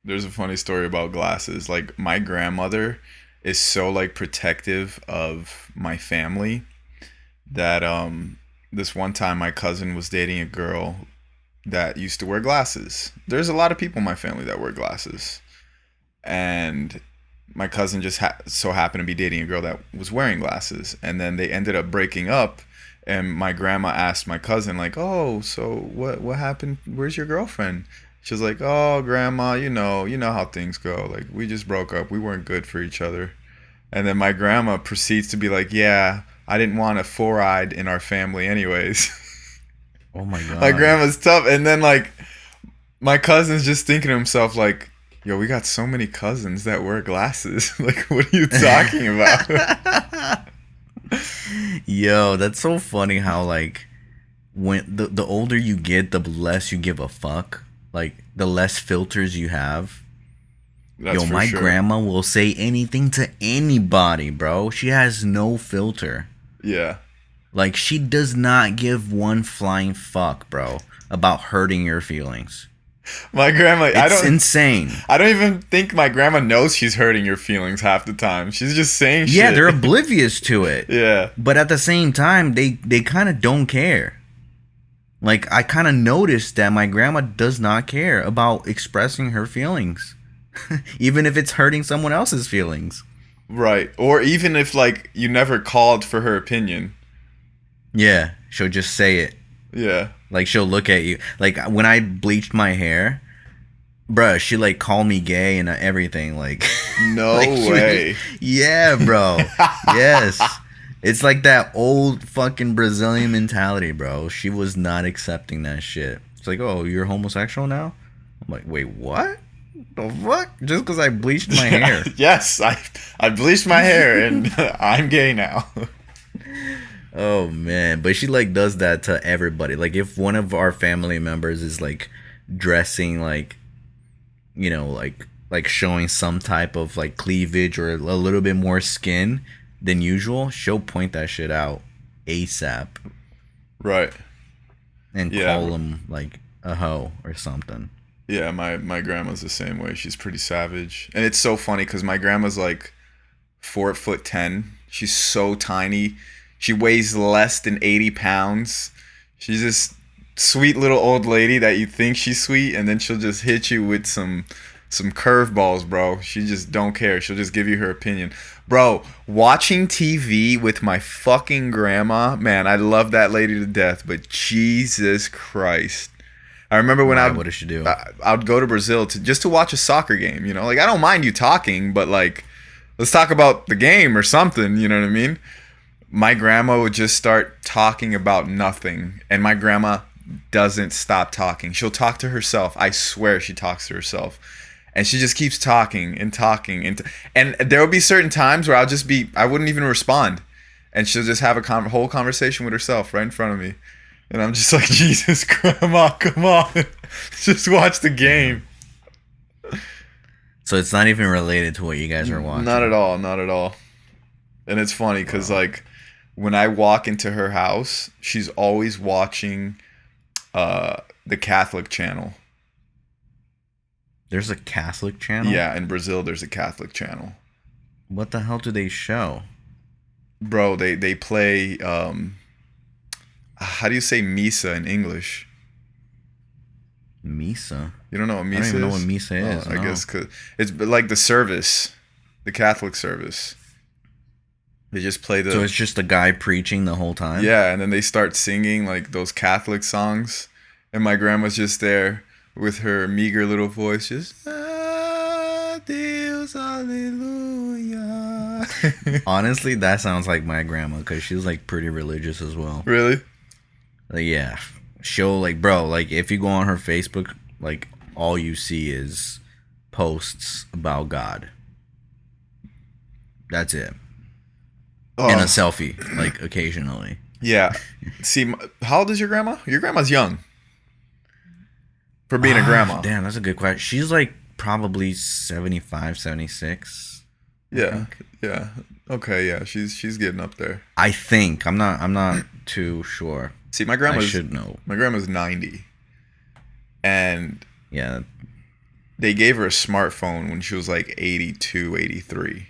There's a funny story about glasses. Like my grandmother is so like protective of my family that this one time my cousin was dating a girl that used to wear glasses. There's a lot of people in my family that wear glasses. And my cousin just so happened to be dating a girl that was wearing glasses, and then they ended up breaking up. And my grandma asked my cousin like, "Oh, so what happened? Where's your girlfriend?" She was like, "Oh, grandma, you know how things go. Like we just broke up. We weren't good for each other." And then my grandma proceeds to be like, "Yeah, I didn't want a four-eyed in our family anyways." Oh my My god. grandma's tough. And then like my cousin's just thinking to himself like, "Yo, we got so many cousins that wear glasses. Like, what are you talking about?" Yo, that's so funny how like when the older you get, the less you give a fuck. Like the less filters you have. That's Yo, for my sure. grandma will say anything to anybody, bro. She has no filter. Yeah. Like she does not give one flying fuck, bro, about hurting your feelings. My grandma, It's insane. I don't even think my grandma knows she's hurting your feelings half the time. She's just saying Yeah, shit. they're oblivious to it. Yeah. But at the same time, they kind of don't care. Like I kind of noticed that my grandma does not care about expressing her feelings, even if it's hurting someone else's feelings. Right. Or even if like you never called for her opinion. Yeah, she'll just say it. Yeah. Like she'll look at you. Like when I bleached my hair, bruh, she like called me gay and everything. Like, like No she was just, way. yeah, bro, yes. It's like that old fucking Brazilian mentality, bro. She was not accepting that shit. It's like, oh, you're homosexual now? I'm like, wait, what? The fuck? Just because I bleached my hair. Yes, I bleached my hair and I'm gay now. Oh man, but she like does that to everybody. Like if one of our family members is like dressing like, like showing some type of like cleavage or a little bit more skin than usual, she'll point that shit out ASAP Right. and Yeah. call him like a hoe or something. Yeah, my grandma's the same way. She's pretty savage. And it's so funny cuz my grandma's like 4'10". She's so tiny. She weighs less than 80 pounds. She's this sweet little old lady that you think she's sweet, and then she'll just hit you with some curveballs, bro. She just don't care. She'll just give you her opinion. Bro, watching TV with my fucking grandma, man, I love that lady to death, but Jesus Christ. I remember when Why? What does she do? I'd go to Brazil to watch a soccer game, you know? Like I don't mind you talking, but like let's talk about the game or something, you know what I mean? My grandma would just start talking about nothing, and my grandma doesn't stop talking. She'll talk to herself. I swear she talks to herself. And she just keeps talking and talking and there will be certain times where I wouldn't even respond, and she'll just have a whole conversation with herself right in front of me, and I'm just like, Jesus, grandma, come on, just watch the Damn. game. So it's not even related to what you guys are Not at watching. all, not at all. And it's funny because Wow. like when I walk into her house, she's always watching the Catholic channel. There's a Catholic channel? Yeah, in Brazil there's a Catholic channel. What the hell do they show? Bro, they play how do you say misa in English? Misa? You don't know what I don't misa even know what is? Misa Oh, is, I no. guess cuz it's like the service, the Catholic service. They just play So the it's just a guy preaching the whole time? yeah, and then they start singing like those Catholic songs, and my grandma's just there with her meager little voice, just Deus, Alleluia. Honestly, that sounds like my grandma because she's like pretty religious as well. Really? Like, yeah. She'll, like, bro, like, if you go on her Facebook, like, all you see is posts about God. That's it. And a Oh, selfie, like, occasionally. yeah. See, how old is your grandma? Your grandma's young for being a Ah, grandma. damn, that's a good question. She's, like, probably 75, 76. I Yeah, think. yeah. Okay, yeah. She's getting up there. I think. I'm not too sure. See, I should know. my grandma's 90, and Yeah. they gave her a smartphone when she was like 82, 83,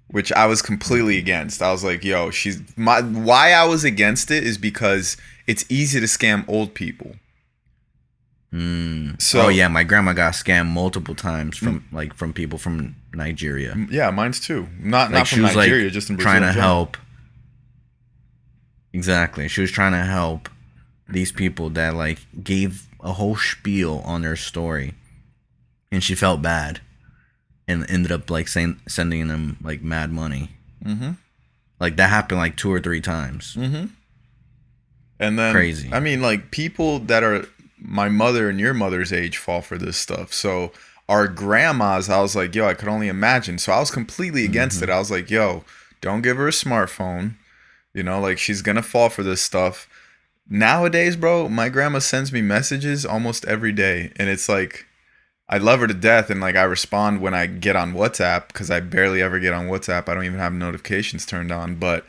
which I was completely against. I was like, yo, why I was against it is because it's easy to scam old people. So, oh yeah, my grandma got scammed multiple times from people from Nigeria. Yeah, mine's too. Not She from was Nigeria, just in Brazil. Trying to help. Exactly, she was trying to help these people that like gave a whole spiel on their story, and she felt bad, and ended up like sending them like mad money. Mm-hmm. Like that happened like 2 or 3 times. Mm-hmm. And then crazy. I mean, like people that are my mother and your mother's age fall for this stuff. So our grandmas, I was like, yo, I could only imagine. So I was completely against it. I was like, yo, don't give her a smartphone. You know, like she's gonna fall for this stuff. Nowadays, bro, my grandma sends me messages almost every day, and it's like I love her to death, and like I respond when I get on WhatsApp because I barely ever get on WhatsApp. I don't even have notifications turned on, but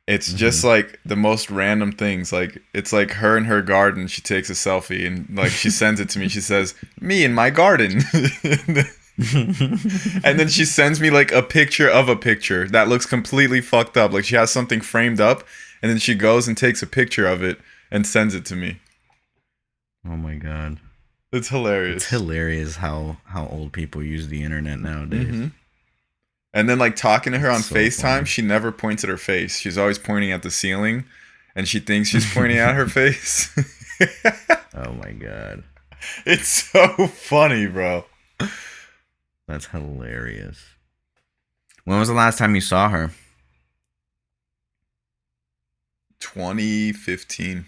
it's just like the most random things. Like it's like her in her garden. She takes a selfie and like she sends it to me. She says, "Me in my garden," and then she sends me like a picture of a picture that looks completely fucked up. Like she has something framed up, and then she goes and takes a picture of it and sends it to me. Oh my god. It's hilarious. It's hilarious how old people use the internet nowadays. Mm-hmm. And then like talking to her on So FaceTime, funny. she never points at her face. She's always pointing at the ceiling, and she thinks she's pointing at her face. Oh my god. It's so funny, bro. That's hilarious. When was the last time you saw her? 2015.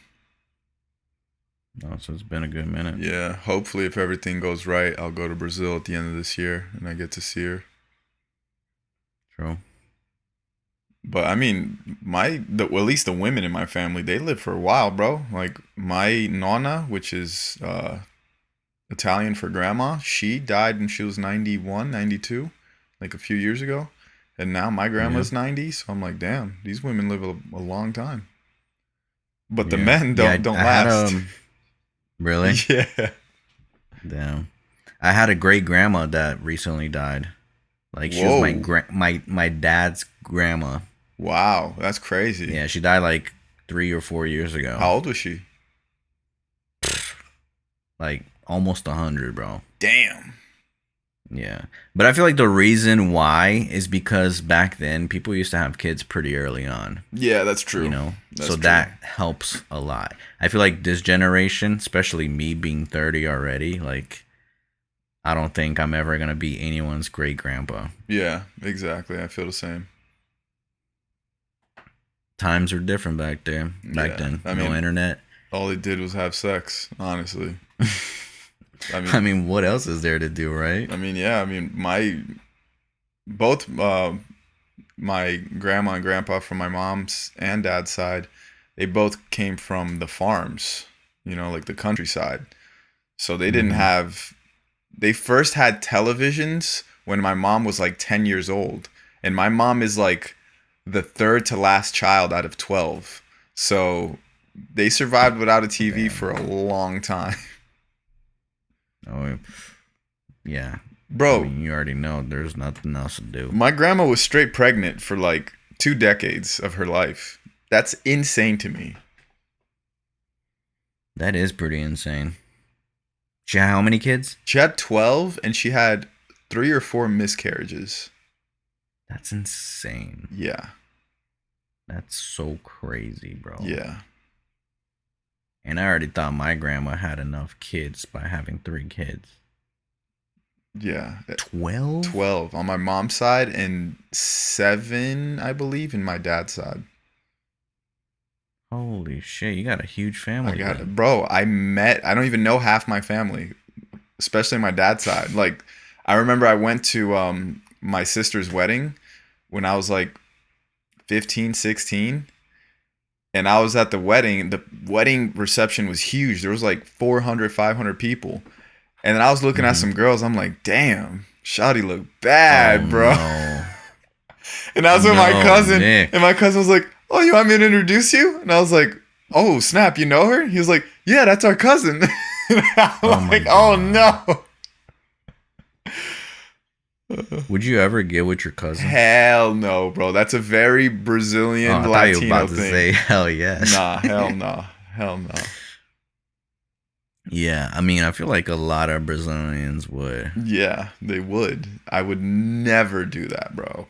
Oh, so it's been a good minute. Yeah, hopefully if everything goes right, I'll go to Brazil at the end of this year and I get to see her. True. But I mean, at least the women in my family, they live for a while, bro. Like my nonna, which is Italian for grandma, she died when she was 91, 92, like a few years ago. And now my grandma's 90, so I'm like, damn, these women live a long time. But the men don't last. Really? Yeah. Damn. I had a great grandma that recently died. Like she was my dad's grandma. Wow, that's crazy. Yeah, she died like 3 or 4 years ago. How old was she? Like almost 100, bro. Damn. Yeah. But I feel like the reason why is because back then people used to have kids pretty early on. Yeah, that's true. You know, that's so true. that helps a lot. I feel like this generation, especially me being 30 already, like I don't think I'm ever going to be anyone's great grandpa. Yeah, exactly. I feel the same. Times were different back there. Back then. I mean, no internet. All they did was have sex, honestly. I mean, what else is there to do, right? I mean, yeah. I mean, both my grandma and grandpa from my mom's and dad's side, they both came from the farms, you know, like the countryside. So they didn't have. They first had televisions when my mom was like 10 years old, and my mom is like the third to last child out of 12. So they survived without a TV for a long time. Oh, yeah. Bro, I mean, you already know there's nothing else to do. My grandma was straight pregnant for like 2 decades of her life. That's insane to me. That is pretty insane. She had how many kids? She had 12 and she had 3 or 4 miscarriages. That's insane. Yeah. That's so crazy, bro. Yeah. And I already thought my grandma had enough kids by having 3 kids. Yeah. 12? 12 on my mom's side and 7, I believe, in my dad's side. Holy shit, you got a huge family. I got it. Bro, I don't even know half my family, especially my dad's side. Like, I remember I went to my sister's wedding when I was like 15, 16. And I was at the wedding. The wedding reception was huge. There was like 400, 500 people. And then I was looking at some girls. I'm like, damn, shawty look bad, bro. No. And I was with my cousin. Nick. And my cousin was like, oh, you want me to introduce you? And I was like, oh, snap, you know her? He was like, yeah, that's our cousin. I'm like, oh, no. Would you ever get with your cousin? Hell no, bro. That's a very Oh, Brazilian I thought you were Latino about to thing. say hell yes. Nah, hell no. Hell no. Yeah, I mean, I feel like a lot of Brazilians would. Yeah, they would. I would never do that, bro.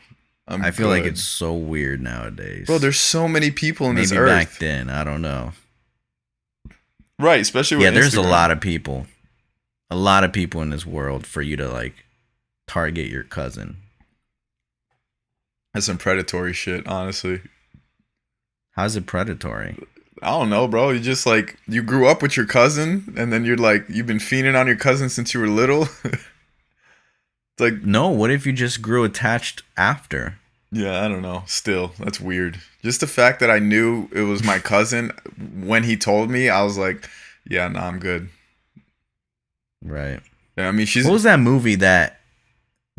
I I'm feel like it's good. so weird Bro, nowadays. there's so many people in this Maybe back earth. then, I don't know. Right, especially Yeah, with there's a Instagram. lot of people. A lot of people in this world for you to like target your cousin. That's some predatory shit, honestly. How's it predatory? I don't know, bro. You just like you grew up with your cousin and then you're like you've been fiending on your cousin since you were little. It's like, No, what if you just grew attached after? yeah, I don't know. Still, that's weird. Just the fact that I knew it was my cousin when he told me, I was like, yeah, nah, I'm good. Right. Yeah, I mean, she's What was that movie that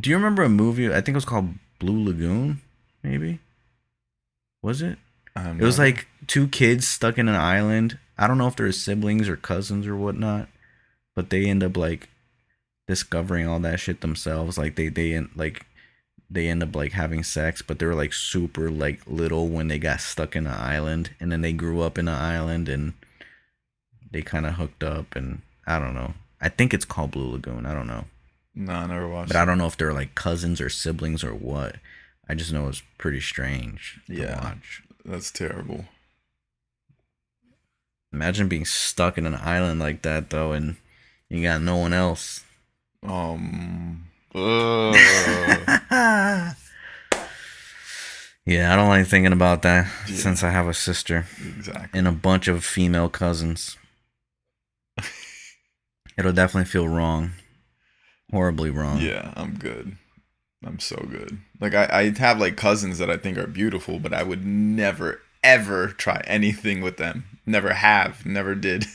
do you remember a movie? I think it was called Blue Lagoon, maybe? Was it? I have It no was idea. like two kids stuck in an island. I don't know if they're siblings or cousins or whatnot, but they end up like discovering all that shit themselves. Like they end up like having sex, but they were like super like little when they got stuck in an island, and then they grew up in an island and they kind of hooked up, and I don't know. I think it's called Blue Lagoon. I don't know, No, I never but watched I it. don't know if they're like cousins or siblings or what. I just know it's pretty strange to Yeah, watch. that's terrible. Imagine being stuck in an island like that though, and you got no one else. Ugh. Yeah, I don't like thinking about that Yeah, since I have a sister and exactly. a bunch of female cousins. It'll definitely feel wrong, horribly wrong. Yeah, I'm good. I'm so good. Like I have like cousins that I think are beautiful, but I would never ever try anything with them. Never have, never did.